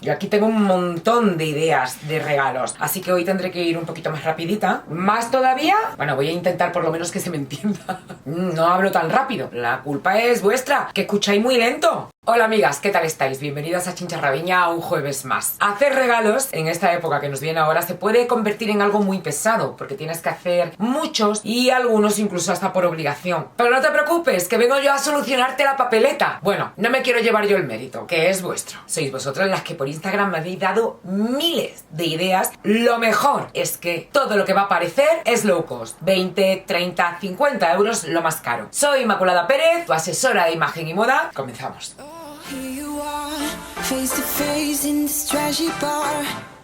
Yo aquí tengo un montón de ideas de regalos, así que hoy tendré que ir un poquito más rapidita. ¿Más todavía? Bueno, voy a intentar por lo menos que se me entienda. No hablo tan rápido. La culpa es vuestra, que escucháis muy lento. Hola amigas, ¿qué tal estáis? Bienvenidas a Chincharraviña un jueves más. Hacer regalos en esta época que nos viene ahora se puede convertir en algo muy pesado, porque tienes que hacer muchos y algunos incluso hasta por obligación. Pero no te preocupes, que vengo yo a solucionarte la papeleta. Bueno, no me quiero llevar yo el mérito, que es vuestro. Sois vosotras las que por Instagram me habéis dado miles de ideas. Lo mejor es que todo lo que va a aparecer es low cost. 20, 30, 50 euros lo más caro. Soy Inmaculada Pérez, tu asesora de imagen y moda. Comenzamos.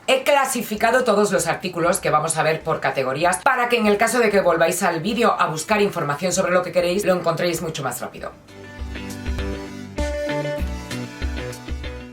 He clasificado todos los artículos que vamos a ver por categorías para que en el caso de que volváis al vídeo a buscar información sobre lo que queréis, lo encontréis mucho más rápido.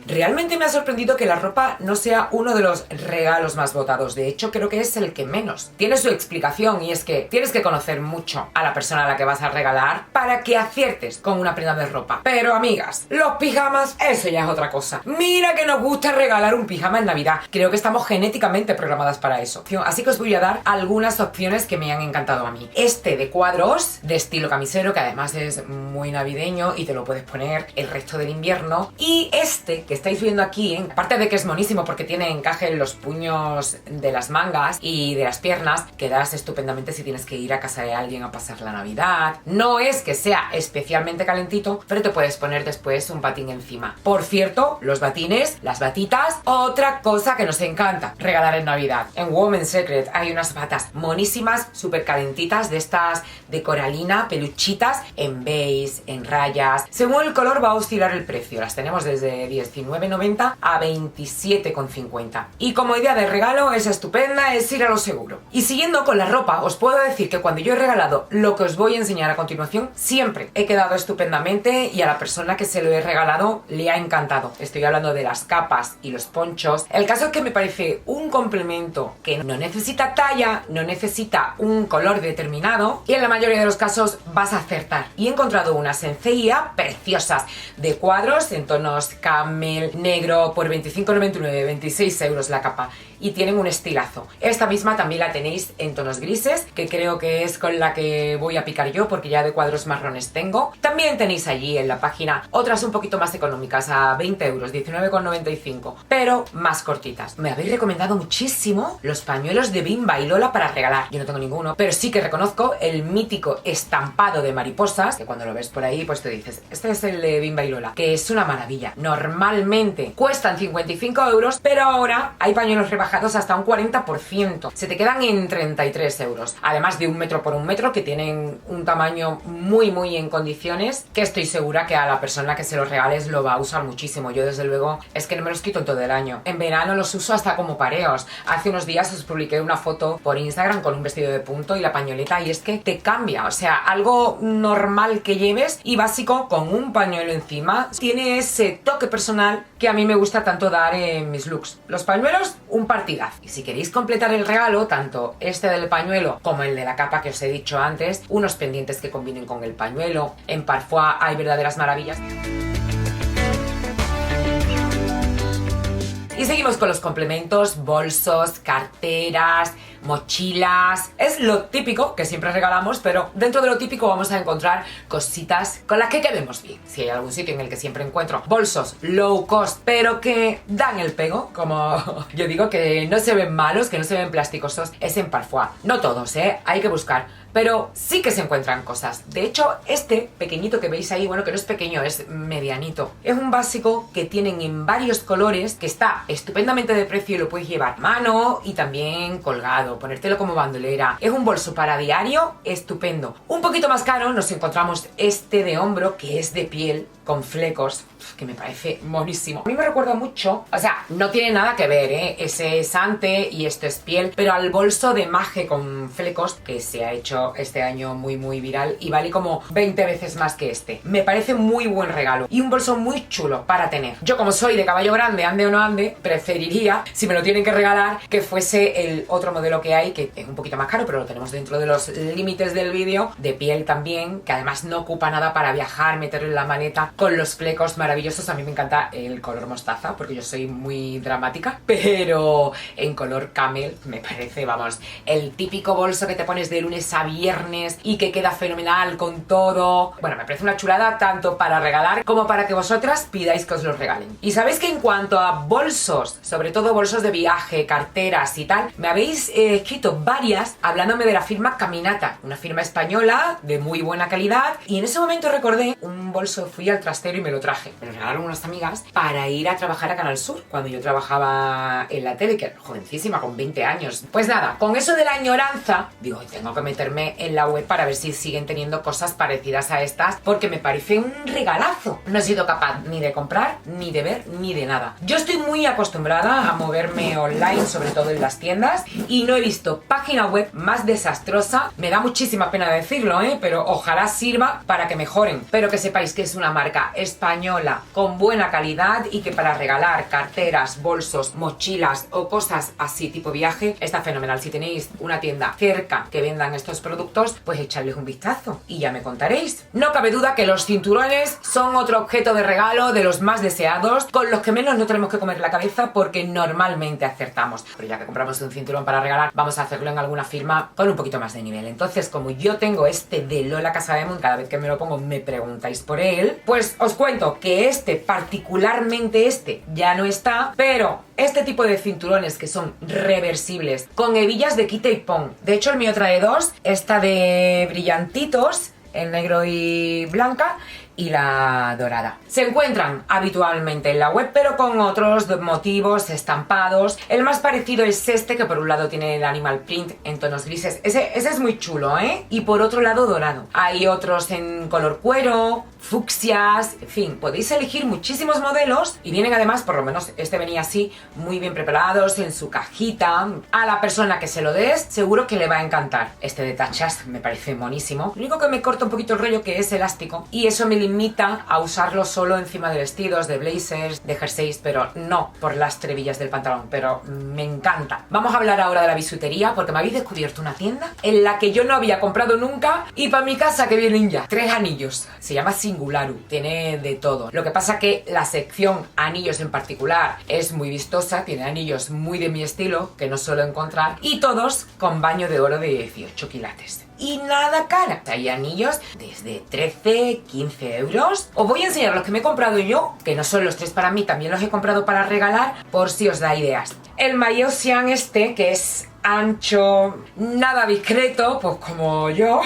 Realmente me ha sorprendido que la ropa no sea uno de los regalos más votados. De hecho, creo que es el que menos. Tiene su explicación y es que tienes que conocer mucho a la persona a la que vas a regalar para que aciertes con una prenda de ropa. Pero amigas, los pijamas, eso ya es otra cosa. Mira que nos gusta regalar un pijama en Navidad. Creo que estamos genéticamente programadas para eso. Así que os voy a dar algunas opciones que me han encantado a mí. Este de cuadros, de estilo camisero, que además es muy navideño y te lo puedes poner el resto del invierno. Y este que estáis viendo aquí, aparte de que es monísimo porque tiene encaje en los puños de las mangas y de las piernas, quedas estupendamente si tienes que ir a casa de alguien a pasar la Navidad. No es que sea especialmente calentito, pero te puedes poner después un batín encima. Por cierto, los batines, las batitas, otra cosa que nos encanta regalar en Navidad. En Women's Secret hay unas batas monísimas, súper calentitas, de estas de coralina, peluchitas, en beige, en rayas. Según el color va a oscilar el precio. Las tenemos desde 19,90 a 27,50. Y como idea de regalo es estupenda, es ir a lo seguro. Y siguiendo con la ropa, os puedo decir que cuando yo he regalado lo que os voy a enseñar a continuación, siempre he quedado estupendamente y a la persona que se lo he regalado le ha encantado. Estoy hablando de las capas y los ponchos. El caso es que me parece un complemento que no necesita talla, no necesita un color determinado y en la mayoría de los casos vas a acertar. Y he encontrado unas en CIA preciosas de cuadros en tonos camel, negro, por 25,99, 26 euros la capa. Y tienen un estilazo. Esta misma también la tenéis en tonos grises, que creo que es con la que voy a picar yo, porque ya de cuadros marrones tengo. También tenéis allí en la página otras un poquito más económicas, a 20 euros, 19,95, pero más cortitas. Me habéis recomendado muchísimo los pañuelos de Bimba y Lola para regalar. Yo no tengo ninguno, pero sí que reconozco el mítico estampado de mariposas, que cuando lo ves por ahí, pues te dices, este es el de Bimba y Lola, que es una maravilla. Normalmente cuestan 55 euros, pero ahora hay pañuelos rebajados hasta un 40%. Se te quedan en 33 euros. Además de 1 metro por 1 metro, que tienen un tamaño muy en condiciones, que estoy segura que a la persona que se los regales lo va a usar muchísimo. Yo desde luego es que no me los quito en todo el año. En verano los uso hasta como pareos. Hace unos días os publiqué una foto por Instagram con un vestido de punto y la pañoleta, y es que te cambia. O sea, algo normal que lleves y básico con un pañuelo encima tiene ese toque personal que a mí me gusta tanto dar en mis looks. Los pañuelos, un partidazo. Y si queréis completar el regalo, tanto este del pañuelo como el de la capa que os he dicho antes, unos pendientes que combinen con el pañuelo. En Parfois hay verdaderas maravillas. Y seguimos con los complementos, bolsos, carteras, mochilas. Es lo típico que siempre regalamos, pero dentro de lo típico vamos a encontrar cositas con las que quedemos bien. Si hay algún sitio en el que siempre encuentro bolsos low cost, pero que dan el pego, como yo digo, que no se ven malos, que no se ven plasticosos, es en Parfois. No todos, hay que buscar. Pero sí que se encuentran cosas. De hecho, este pequeñito que veis ahí, bueno, que no es pequeño, es medianito. Es un básico que tienen en varios colores, que está estupendamente de precio y lo puedes llevar a mano y también colgado, ponértelo como bandolera. Es un bolso para diario estupendo. Un poquito más caro nos encontramos este de hombro, que es de piel, con flecos, que me parece monísimo. A mí me recuerda mucho, o sea, no tiene nada que ver, ese es ante y esto es piel, pero al bolso de Maje con flecos, que se ha hecho hecho este año muy viral y vale como 20 veces más que este. Me parece muy buen regalo y un bolso muy chulo para tener. Yo, como soy de caballo grande, ande o no ande, preferiría, si me lo tienen que regalar, que fuese el otro modelo que hay, que es un poquito más caro, pero lo tenemos dentro de los límites del vídeo, de piel también, que además no ocupa nada para viajar, meterlo en la maleta, con los flecos maravillosos. A mí me encanta el color mostaza, porque yo soy muy dramática, pero en color camel me parece, vamos, el típico bolso que te pones de lunes a viernes y que queda fenomenal con todo. Bueno, me parece una chulada tanto para regalar como para que vosotras pidáis que os los regalen. Y sabéis que en cuanto a bolsos, sobre todo bolsos de viaje, carteras y tal, me habéis escrito varias hablándome de la firma Caminata, una firma española de muy buena calidad, y en ese momento recordé un bolso, fui al trastero y me lo traje. Me lo regalaron unas amigas para ir a trabajar a Canal Sur cuando yo trabajaba en la tele, que era jovencísima, con 20 años. Pues nada, con eso de la añoranza, digo, tengo que meterme en la web para ver si siguen teniendo cosas parecidas a estas, porque me parece un regalazo. No he sido capaz ni de comprar, ni de ver, ni de nada. Yo estoy muy acostumbrada a moverme online, sobre todo en las tiendas, y no he visto página web más desastrosa. Me da muchísima pena decirlo, pero ojalá sirva para que mejoren. Pero que sepáis que es una marca española con buena calidad y que para regalar carteras, bolsos, mochilas o cosas así tipo viaje está fenomenal. Si tenéis una tienda cerca que vendan estos productos, pues echarles un vistazo y ya me contaréis. No cabe duda que los cinturones son otro objeto de regalo de los más deseados, con los que menos no tenemos que comer la cabeza porque normalmente acertamos. Pero ya que compramos un cinturón para regalar, vamos a hacerlo en alguna firma con un poquito más de nivel. Entonces, como yo tengo este de Lola Casademont, cada vez que me lo pongo me preguntáis por él, pues os cuento que particularmente ya no está, pero este tipo de cinturones que son reversibles, con hebillas de quita y pon. De hecho, el mío trae dos, esta de brillantitos, en negro y blanca, y la dorada. Se encuentran habitualmente en la web, pero con otros motivos estampados. El más parecido es este, que por un lado tiene el animal print en tonos grises. Ese es muy chulo, y por otro lado dorado. Hay otros en color cuero, fucsias, en fin, podéis elegir muchísimos modelos y vienen además, por lo menos este venía así, muy bien preparados en su cajita. A la persona que se lo des seguro que le va a encantar. Este de tachas me parece monísimo. Lo único que me corta un poquito el rollo que es elástico y eso me limita a usarlo solo encima de vestidos, de blazers, de jerseys, pero no por las trebillas del pantalón, pero me encanta. Vamos a hablar ahora de la bisutería, porque me habéis descubierto una tienda en la que yo no había comprado nunca y para mi casa que vienen ya 3 anillos. Se llama Singularu, tiene de todo. Lo que pasa que la sección anillos en particular es muy vistosa, tiene anillos muy de mi estilo, que no suelo encontrar, y todos con baño de oro de 18 quilates. Y nada cara. Hay anillos desde 13, 15 euros. Os voy a enseñar los que me he comprado yo, que no son los 3 para mí, también los he comprado para regalar, por si os da ideas. El maillot Xian que es ancho, nada discreto, pues como yo,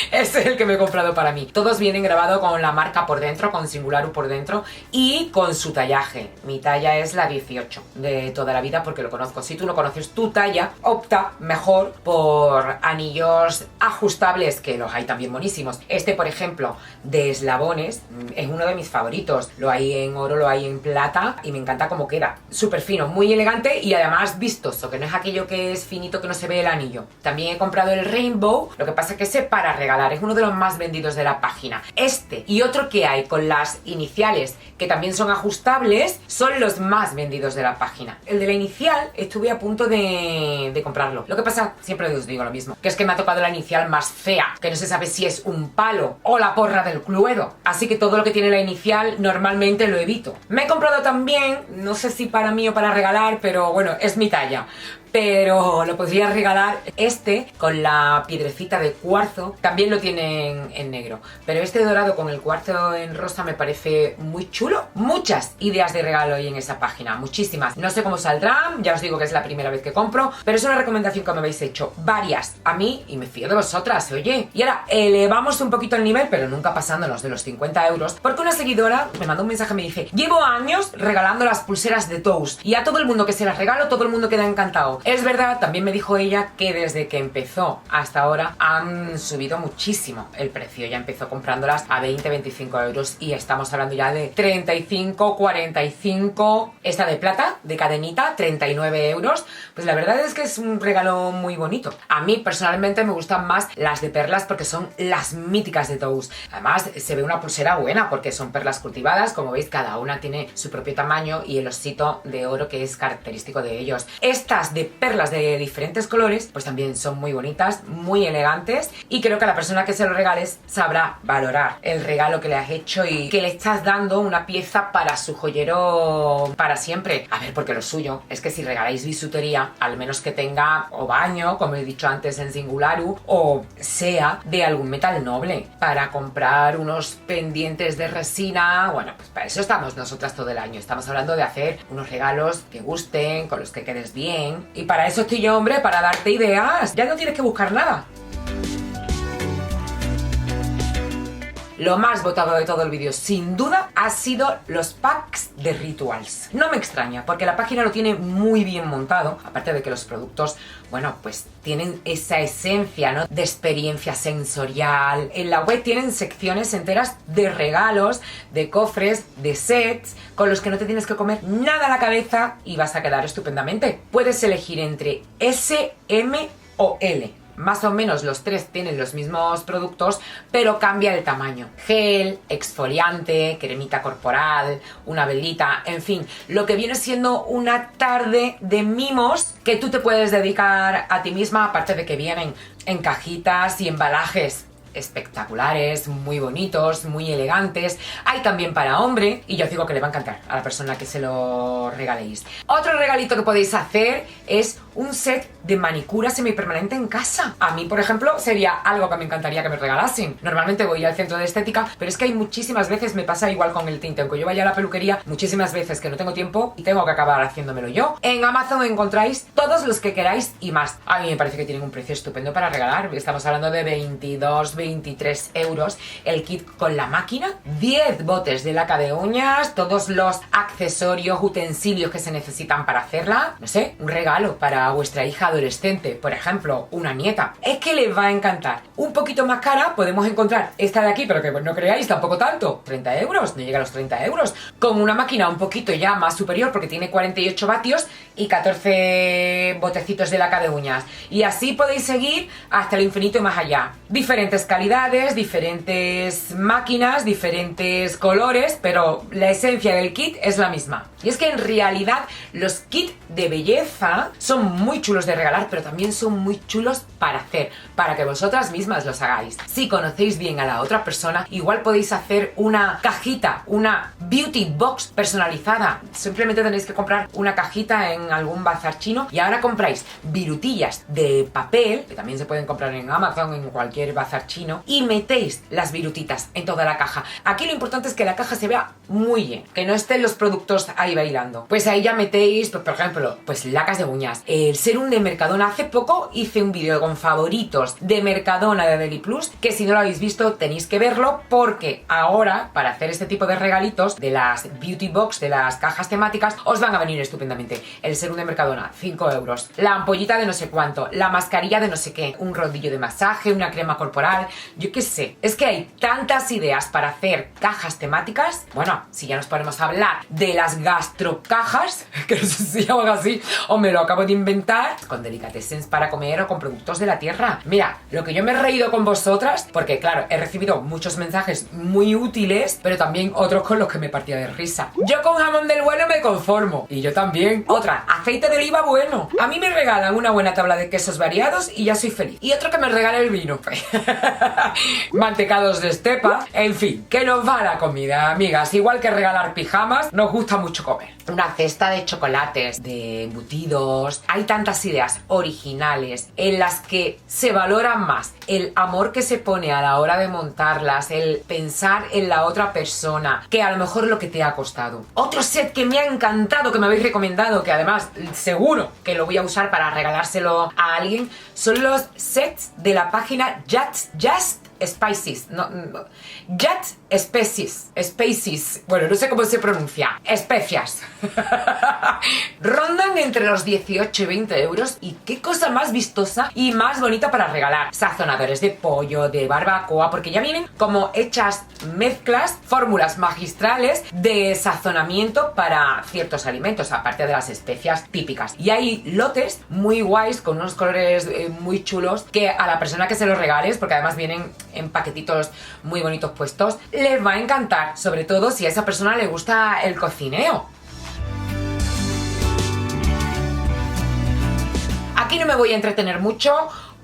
es el que me he comprado para mí. Todos vienen grabados con la marca por dentro, con Singularu por dentro y con su tallaje. Mi talla es la 18 de toda la vida porque lo conozco. Si tú no conoces tu talla, opta mejor por anillos ajustables, que los hay también buenísimos. Este, por ejemplo, de eslabones, es uno de mis favoritos. Lo hay en oro, lo hay en plata y me encanta cómo queda. Súper fino, muy elegante y además vistoso, que no es aquello que es finito que no se ve el anillo. También he comprado el Rainbow, lo que pasa es que ese para regalar es uno de los más vendidos de la página. Este y otro que hay con las iniciales, que también son ajustables, son los más vendidos de la página. El de la inicial estuve a punto de comprarlo. Lo que pasa, siempre os digo lo mismo, que es que me ha tocado la inicial más fea, que no se sabe si es un palo o la porra del Cluedo. Así que todo lo que tiene la inicial normalmente lo evito. Me he comprado también, no sé si para mí o para regalar, pero bueno, es mi talla, pero lo podría regalar este con la piedrecita de cuarzo. También lo tienen en negro, pero este dorado con el cuarzo en rosa me parece muy chulo. Muchas ideas de regalo hay en esa página, muchísimas. No sé cómo saldrán, ya os digo que es la primera vez que compro, pero es una recomendación que me habéis hecho varias a mí y me fío de vosotras, oye. Y ahora elevamos un poquito el nivel, pero nunca pasándonos de los 50 euros, porque una seguidora me mandó un mensaje y me dice: llevo años regalando las pulseras de Tous y a todo el mundo que se las regalo, todo el mundo queda encantado. Es verdad, también me dijo ella que desde que empezó hasta ahora han subido muchísimo el precio. Ya empezó comprándolas a 20-25 euros y estamos hablando ya de 35, 45. Esta de plata, de cadenita, 39 euros. Pues la verdad es que es un regalo muy bonito. A mí personalmente me gustan más las de perlas porque son las míticas de Tous. Además se ve una pulsera buena porque son perlas cultivadas. Como veis, cada una tiene su propio tamaño y el osito de oro que es característico de ellos. Estas de perlas de diferentes colores pues también son muy bonitas, muy elegantes, y creo que a la persona que se lo regales sabrá valorar el regalo que le has hecho y que le estás dando una pieza para su joyero para siempre. A ver, porque lo suyo es que si regaláis bisutería, al menos que tenga o baño, como he dicho antes en Singularu, o sea de algún metal noble. Para comprar unos pendientes de resina, bueno, pues para eso estamos nosotras todo el año. Estamos hablando de hacer unos regalos que gusten, con los que quedes bien, y para eso estoy yo, hombre, para darte ideas. Ya no tienes que buscar nada. Lo más votado de todo el vídeo, sin duda, ha sido los packs de rituals. No me extraña, porque la página lo tiene muy bien montado, aparte de que los productos, bueno, pues tienen esa esencia, ¿no?, de experiencia sensorial. En la web tienen secciones enteras de regalos, de cofres, de sets, con los que no te tienes que comer nada a la cabeza y vas a quedar estupendamente. Puedes elegir entre S, M o L. Más o menos los tres tienen los mismos productos, pero cambia el tamaño. Gel, exfoliante, cremita corporal, una velita, en fin, lo que viene siendo una tarde de mimos que tú te puedes dedicar a ti misma, aparte de que vienen en cajitas y embalajes espectaculares, muy bonitos, muy elegantes. Hay también para hombre y yo os digo que le va a encantar a la persona que se lo regaléis. Otro regalito que podéis hacer es un set de manicura semipermanente en casa. A mí, por ejemplo, sería algo que me encantaría que me regalasen. Normalmente voy al centro de estética, pero es que hay muchísimas veces, me pasa igual con el tinte, aunque yo vaya a la peluquería, muchísimas veces que no tengo tiempo y tengo que acabar haciéndomelo yo. En Amazon encontráis todos los que queráis y más. A mí me parece que tienen un precio estupendo para regalar. Estamos hablando de 22, 23 euros el kit con la máquina, 10 botes de laca de uñas, todos los accesorios, utensilios que se necesitan para hacerla. No sé, un regalo para vuestra hija adolescente, por ejemplo, una nieta. Es que les va a encantar. Un poquito más cara podemos encontrar esta de aquí, pero que no creáis tampoco tanto, 30 euros, no llega a los 30 euros, con una máquina un poquito ya más superior porque tiene 48 vatios y 14 botecitos de laca de uñas. Y así podéis seguir hasta el infinito y más allá. Diferentes calidades, diferentes máquinas, diferentes colores, pero la esencia del kit es la misma. Y es que en realidad los kits de belleza son muy chulos de regalar, pero también son muy chulos para hacer, para que vosotras mismas los hagáis. Si conocéis bien a la otra persona, igual podéis hacer una cajita, una beauty box personalizada. Simplemente tenéis que comprar una cajita en algún bazar chino y ahora compráis virutillas de papel, que también se pueden comprar en Amazon, en cualquier bazar chino, y metéis las virutitas en toda la caja. Aquí lo importante es que la caja se vea muy bien, que no estén los productos ahí bailando. Pues ahí ya metéis, pues, por ejemplo, pues lacas de uñas, el serum de Mercadona. Hace poco hice un vídeo con favoritos de Mercadona de Deli Plus, que si no lo habéis visto tenéis que verlo, porque ahora para hacer este tipo de regalitos de las beauty box, de las cajas temáticas, os van a venir estupendamente. El serum de Mercadona, 5 euros, la ampollita de no sé cuánto, la mascarilla de no sé qué, un rodillo de masaje, una crema corporal, yo qué sé. Es que hay tantas ideas para hacer cajas temáticas. Bueno, si ya nos ponemos a hablar de las gastrocajas, que no sé si se llaman así o me lo acabo de inventar, con delicatessens para comer o con productos de la tierra. Mira, lo que yo me he reído con vosotras, porque claro, he recibido muchos mensajes muy útiles, pero también otros con los que me partía de risa. Yo con jamón del bueno me conformo, y yo también. Otra, aceite de oliva bueno. A mí me regalan una buena tabla de quesos variados y ya soy feliz. Y otro que me regala el vino. Mantecados de estepa. En fin, que nos va la comida, amigas. Igual que regalar pijamas, nos gusta mucho comer. Una cesta de chocolates, de embutidos. Hay tantas ideas originales en las que se valora más el amor que se pone a la hora de montarlas, el pensar en la otra persona, que a lo mejor lo que te ha costado. Otro set que me ha encantado, que me habéis recomendado, que además seguro que lo voy a usar para regalárselo a alguien, son los sets de la página Just Species, Jet Species, bueno, no sé cómo se pronuncia, especias. Rondan entre los 18 y 20 euros y qué cosa más vistosa y más bonita para regalar. Sazonadores de pollo, de barbacoa, porque ya vienen como hechas mezclas, fórmulas magistrales de sazonamiento para ciertos alimentos, aparte de las especias típicas. Y hay lotes muy guays con unos colores muy chulos que a la persona que se los regales, porque además vienen en paquetitos muy bonitos puestos, les va a encantar, sobre todo si a esa persona le gusta el cocineo. Aquí no me voy a entretener mucho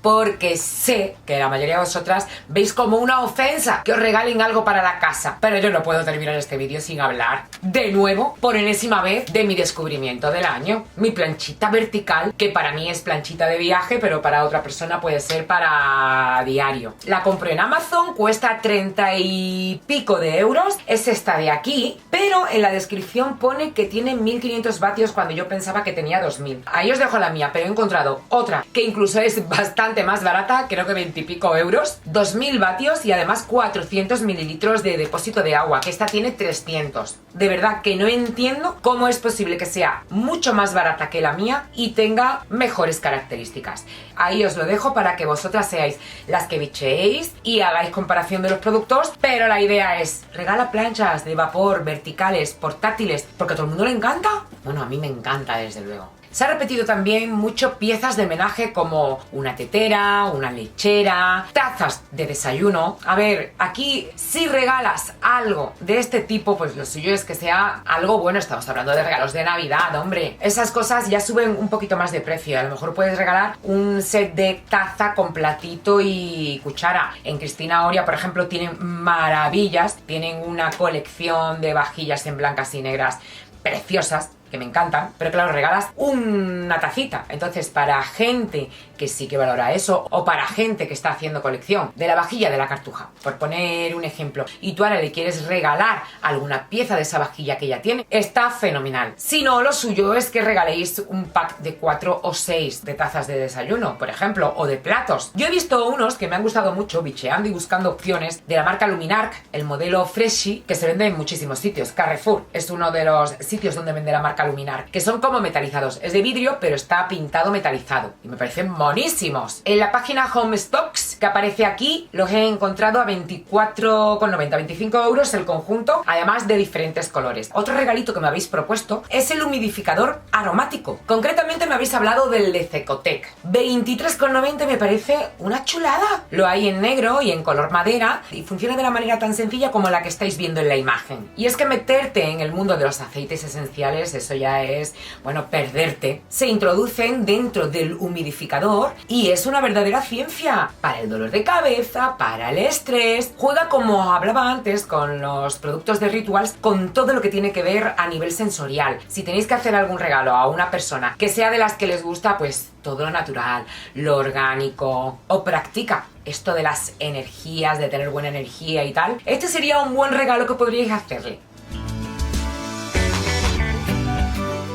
porque sé que la mayoría de vosotras veis como una ofensa que os regalen algo para la casa, pero yo no puedo terminar este vídeo sin hablar de nuevo, por enésima vez, de mi descubrimiento del año, mi planchita vertical, que para mí es planchita de viaje, pero para otra persona puede ser para diario. La compré en Amazon, cuesta 30 y pico de euros, es esta de aquí, pero en la descripción pone que tiene 1500 vatios cuando yo pensaba que tenía 2000. Ahí os dejo la mía, pero he encontrado otra que incluso es bastante más barata, creo que 20 y pico euros, 2000 vatios y además 400 mililitros de depósito de agua, que esta tiene 300. De verdad que no entiendo cómo es posible que sea mucho más barata que la mía y tenga mejores características. Ahí os lo dejo para que vosotras seáis las que bicheéis y hagáis comparación de los productos, pero la idea es, regala planchas de vapor, verticales, portátiles, porque a todo el mundo le encanta. Bueno, a mí me encanta desde luego. Se ha repetido también mucho piezas de homenaje como una tetera, una lechera, tazas de desayuno. A ver, aquí si regalas algo de este tipo, pues lo suyo es que sea algo bueno. Estamos hablando de regalos de Navidad, hombre. Esas cosas ya suben un poquito más de precio. A lo mejor puedes regalar un set de taza con platito y cuchara. En Cristina Oria, por ejemplo, tienen maravillas. Tienen una colección de vajillas en blancas y negras preciosas, que me encantan, pero claro, regalas una tacita. Entonces, para gente que sí que valora eso, o para gente que está haciendo colección de la vajilla de la cartuja, por poner un ejemplo, y tú ahora le quieres regalar alguna pieza de esa vajilla que ella tiene, está fenomenal. Si no, lo suyo es que regaléis un pack de 4 o 6 de tazas de desayuno, por ejemplo, o de platos. Yo he visto unos que me han gustado mucho, bicheando y buscando opciones, de la marca Luminarc, el modelo Freshly, que se vende en muchísimos sitios. Carrefour es uno de los sitios donde vende la marca Luminarc, que son como metalizados. Es de vidrio, pero está pintado metalizado. Y me parecen monísimos. En la página Home Stocks, que aparece aquí, los he encontrado a 24,90, 25 euros el conjunto, además de diferentes colores. Otro regalito que me habéis propuesto es el humidificador aromático. Concretamente me habéis hablado del de Cecotec. 23,90 me parece una chulada. Lo hay en negro y en color madera y funciona de la manera tan sencilla como la que estáis viendo en la imagen. Y es que meterte en el mundo de los aceites esenciales, eso ya es, bueno, perderte. Se introducen dentro del humidificador y es una verdadera ciencia para el dolor de cabeza, para el estrés. Juega, como hablaba antes, con los productos de Rituals, con todo lo que tiene que ver a nivel sensorial. Si tenéis que hacer algún regalo a una persona que sea de las que les gusta, pues todo lo natural, lo orgánico, o practica esto de las energías, de tener buena energía y tal, este sería un buen regalo que podríais hacerle.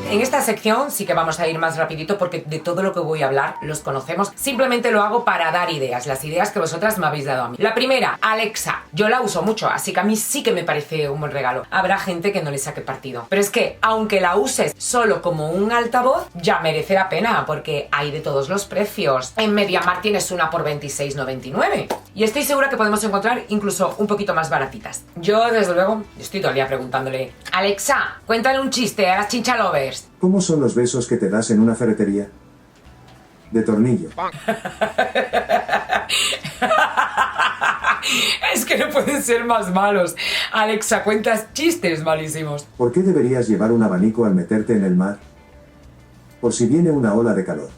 En esta sección sí que vamos a ir más rapidito porque de todo lo que voy a hablar los conocemos. Simplemente lo hago para dar ideas, las ideas que vosotras me habéis dado a mí. La primera, Alexa. Yo la uso mucho, así que a mí sí que me parece un buen regalo. Habrá gente que no le saque partido. Pero es que, aunque la uses solo como un altavoz, ya merece la pena porque hay de todos los precios. En MediaMarkt tienes una por 26,99. Y estoy segura que podemos encontrar incluso un poquito más baratitas. Yo, desde luego, estoy todo el día preguntándole: Alexa, cuéntale un chiste a las chinchalovers. ¿Cómo son los besos que te das en una ferretería? De tornillo. Es que no pueden ser más malos. Alexa, cuentas chistes malísimos. ¿Por qué deberías llevar un abanico al meterte en el mar? Por si viene una ola de calor.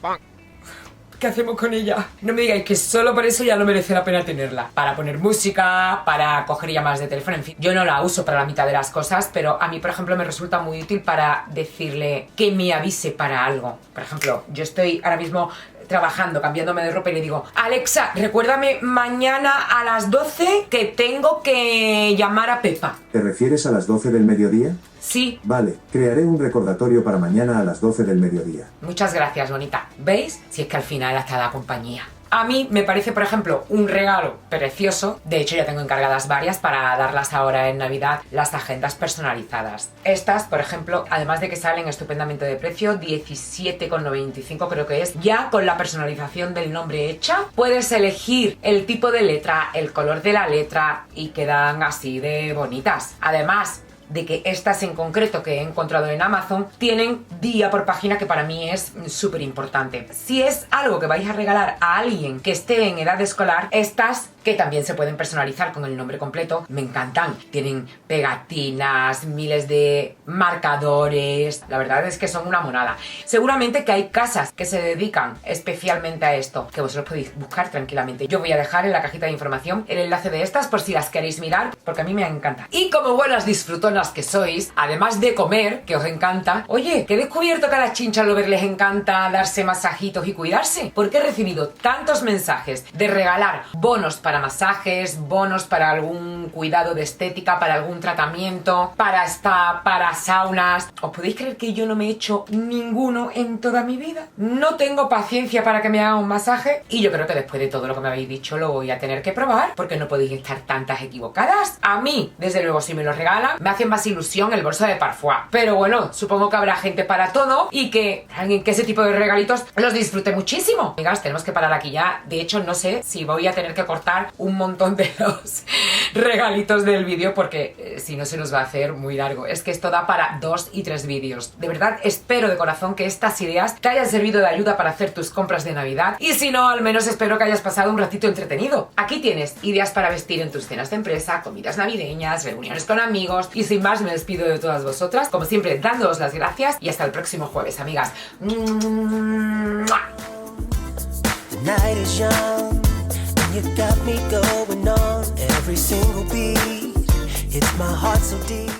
¿Qué hacemos con ella? No me digáis que solo por eso ya no merece la pena tenerla. Para poner música, para coger llamadas de teléfono, en fin. Yo no la uso para la mitad de las cosas, pero a mí, por ejemplo, me resulta muy útil para decirle que me avise para algo. Por ejemplo, yo estoy ahora mismo trabajando, cambiándome de ropa y le digo: Alexa, recuérdame mañana a las 12 que tengo que llamar a Pepa. ¿Te refieres a las 12 del mediodía? Sí. Vale, crearé un recordatorio para mañana a las 12 del mediodía. Muchas gracias, bonita. ¿Veis? Si es que al final hasta da compañía. A mí me parece, por ejemplo, un regalo precioso. De hecho, ya tengo encargadas varias para darlas ahora en Navidad, las agendas personalizadas. Estas, por ejemplo, además de que salen estupendamente de precio, 17,95 creo que es, ya con la personalización del nombre hecha, puedes elegir el tipo de letra, el color de la letra y quedan así de bonitas. Además de que estas en concreto que he encontrado en Amazon tienen día por página, que para mí es súper importante. Si es algo que vais a regalar a alguien que esté en edad escolar, estas, que también se pueden personalizar con el nombre completo, me encantan. Tienen pegatinas, miles de marcadores, la verdad es que son una monada. Seguramente que hay casas que se dedican especialmente a esto, que vosotros podéis buscar tranquilamente. Yo voy a dejar en la cajita de información el enlace de estas por si las queréis mirar, porque a mí me encanta. Y como buenas disfrutonas que sois, además de comer, que os encanta, oye, que he descubierto que a las chinchas lover les encanta darse masajitos y cuidarse, porque he recibido tantos mensajes de regalar bonos para masajes, bonos para algún cuidado de estética, para algún tratamiento, para spa, para saunas. ¿Os podéis creer que yo no me he hecho ninguno en toda mi vida? No tengo paciencia para que me hagan un masaje y yo creo que después de todo lo que me habéis dicho lo voy a tener que probar, porque no podéis estar tantas equivocadas. A mí, desde luego, si me lo regalan, me hace más ilusión el bolso de Parfois. Pero bueno, supongo que habrá gente para todo y que alguien que ese tipo de regalitos los disfrute muchísimo. Amigas, tenemos que parar aquí ya. De hecho, no sé si voy a tener que cortar un montón de los regalitos del vídeo, porque si no se nos va a hacer muy largo. Es que esto da para 2 y 3 vídeos. De verdad, espero de corazón que estas ideas te hayan servido de ayuda para hacer tus compras de Navidad. Y si no, al menos espero que hayas pasado un ratito entretenido. Aquí tienes ideas para vestir en tus cenas de empresa, comidas navideñas, reuniones con amigos. Y sin más, me despido de todas vosotras, como siempre, dándoos las gracias y hasta el próximo jueves, amigas. You got me going on every single beat. It's my heart so deep.